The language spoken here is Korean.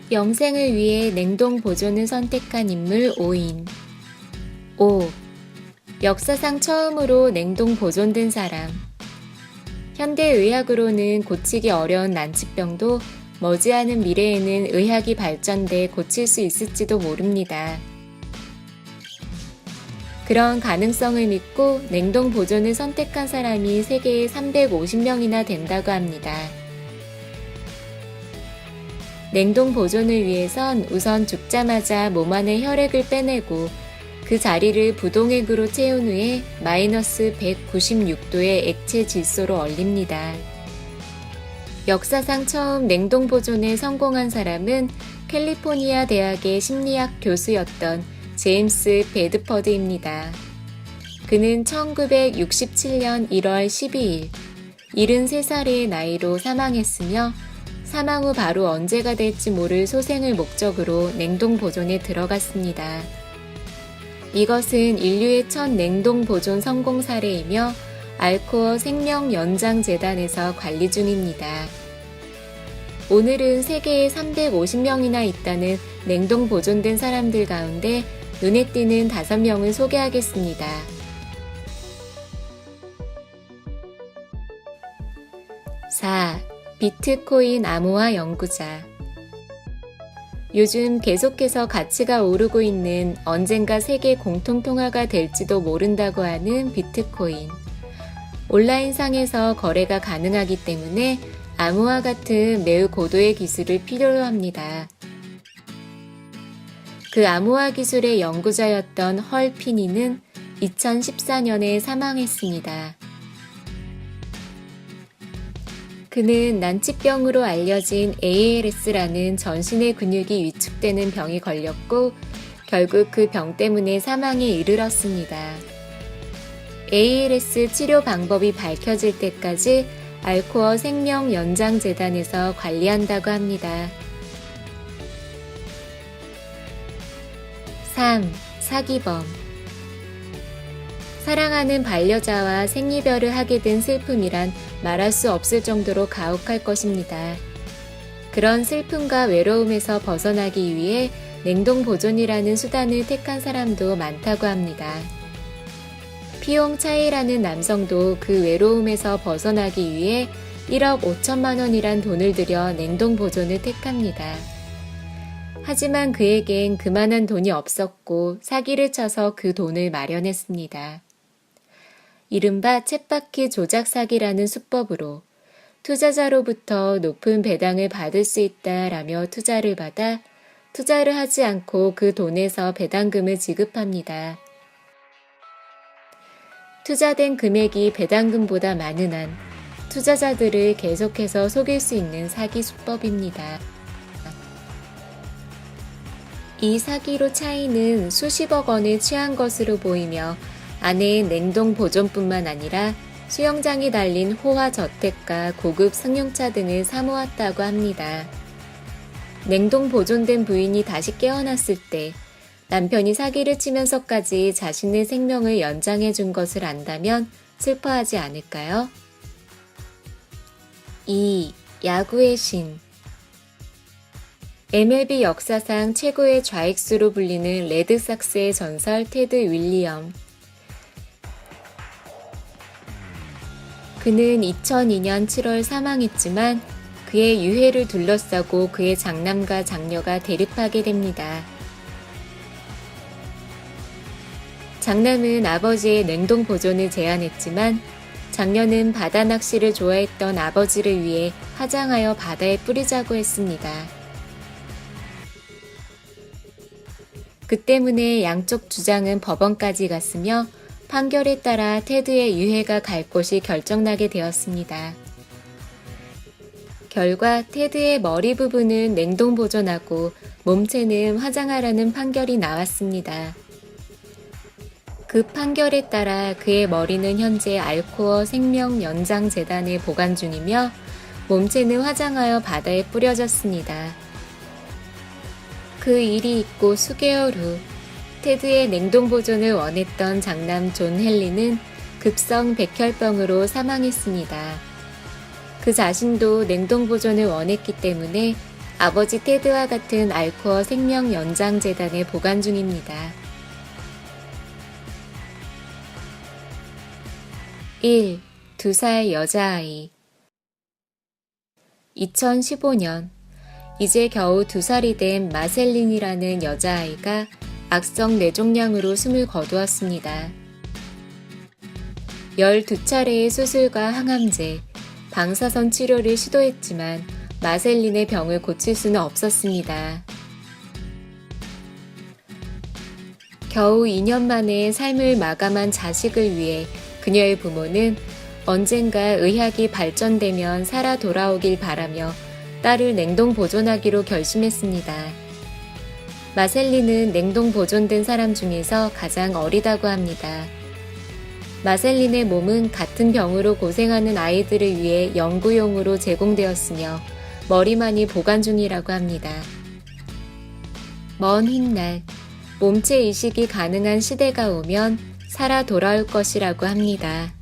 영생을 위해 냉동 보존을 선택한 인물 5인. 5. 역사상 처음으로 냉동 보존된 사람. 현대의학으로는 고치기 어려운 난치병도 머지않은 미래에는 의학이 발전돼 고칠 수 있을지도 모릅니다. 그런 가능성을 믿고 냉동 보존을 선택한 사람이 세계에 350명이나 된다고 합니다. 냉동 보존을 위해선 우선 죽자마자 몸 안의 혈액을 빼내고 그 자리를 부동액으로 채운 후에 마이너스 196도의 액체 질소로 얼립니다. 역사상 처음 냉동 보존에 성공한 사람은 캘리포니아 대학의 심리학 교수였던 제임스 베드퍼드입니다. 그는 1967년 1월 12일 73살의 나이로 사망했으며 사망 후 바로 언제가 될지 모를 소생을 목적으로 냉동 보존에 들어갔습니다. 이것은 인류의 첫 냉동 보존 성공 사례이며 알코어 생명연장재단에서 관리 중입니다. 오늘은 세계에 350명이나 있다는 냉동 보존된 사람들 가운데 눈에 띄는 5명을 소개하겠습니다. 4. 비트코인 암호화 연구자. 요즘 계속해서 가치가 오르고 있는 언젠가 세계 공통통화가 될지도 모른다고 하는 비트코인. 온라인상에서 거래가 가능하기 때문에 암호화 같은 매우 고도의 기술을 필요로 합니다. 그 암호화 기술의 연구자였던 헐 피니는 2014년에 사망했습니다. 그는 난치병으로 알려진 ALS라는 전신의 근육이 위축되는 병이 걸렸고 결국 그 병 때문에 사망에 이르렀습니다. ALS 치료 방법이 밝혀질 때까지 알코어 생명연장재단에서 관리한다고 합니다. 3. 사기범. 사랑하는 반려자와 생이별을 하게 된 슬픔이란 말할 수 없을 정도로 가혹할 것입니다. 그런 슬픔과 외로움에서 벗어나기 위해 냉동 보존이라는 수단을 택한 사람도 많다고 합니다. 피용 차이라는 남성도 그 외로움에서 벗어나기 위해 1억 5천만 원이란 돈을 들여 냉동 보존을 택합니다. 하지만 그에겐 그만한 돈이 없었고 사기를 쳐서 그 돈을 마련했습니다. 이른바 쳇바퀴 조작 사기라는 수법으로 투자자로부터 높은 배당을 받을 수 있다라며 투자를 받아 투자를 하지 않고 그 돈에서 배당금을 지급합니다. 투자된 금액이 배당금보다 많은 한 투자자들을 계속해서 속일 수 있는 사기 수법입니다. 이 사기로 차이는 수십억 원을 취한 것으로 보이며 안에 냉동 보존뿐만 아니라 수영장이 달린 호화 저택과 고급 승용차 등을 사모았다고 합니다. 냉동 보존된 부인이 다시 깨어났을 때 남편이 사기를 치면서까지 자신의 생명을 연장해 준 것을 안다면 슬퍼하지 않을까요? 2. 야구의 신. MLB 역사상 최고의 좌익수로 불리는 레드삭스의 전설 테드 윌리엄. 그는 2002년 7월 사망했지만 그의 유해를 둘러싸고 그의 장남과 장녀가 대립하게 됩니다. 장남은 아버지의 냉동 보존을 제안했지만 장녀는 바다 낚시를 좋아했던 아버지를 위해 화장하여 바다에 뿌리자고 했습니다. 그 때문에 양쪽 주장은 법원까지 갔으며 판결에 따라 테드의 유해가 갈 곳이 결정나게 되었습니다. 결과 테드의 머리 부분은 냉동 보존하고 몸체는 화장하라는 판결이 나왔습니다. 그 판결에 따라 그의 머리는 현재 알코어 생명연장재단에 보관 중이며 몸체는 화장하여 바다에 뿌려졌습니다. 그 일이 있고 수개월 후 테드의 냉동 보존을 원했던 장남 존 헨리는 급성 백혈병으로 사망했습니다. 그 자신도 냉동 보존을 원했기 때문에 아버지 테드와 같은 알코어 생명연장재단에 보관 중입니다. 1. 2살 여자아이. 2015년, 이제 겨우 2살이 된 마셀린이라는 여자아이가 악성 뇌종양으로 숨을 거두었습니다. 12차례의 수술과 항암제, 방사선 치료를 시도했지만 마셀린의 병을 고칠 수는 없었습니다. 겨우 2년 만에 삶을 마감한 자식을 위해 그녀의 부모는 언젠가 의학이 발전되면 살아 돌아오길 바라며 딸을 냉동 보존하기로 결심했습니다. 마셀린은 냉동 보존된 사람 중에서 가장 어리다고 합니다. 마셀린의 몸은 같은 병으로 고생하는 아이들을 위해 연구용으로 제공되었으며 머리만이 보관 중이라고 합니다. 먼 훗날 몸체 이식이 가능한 시대가 오면 살아 돌아올 것이라고 합니다.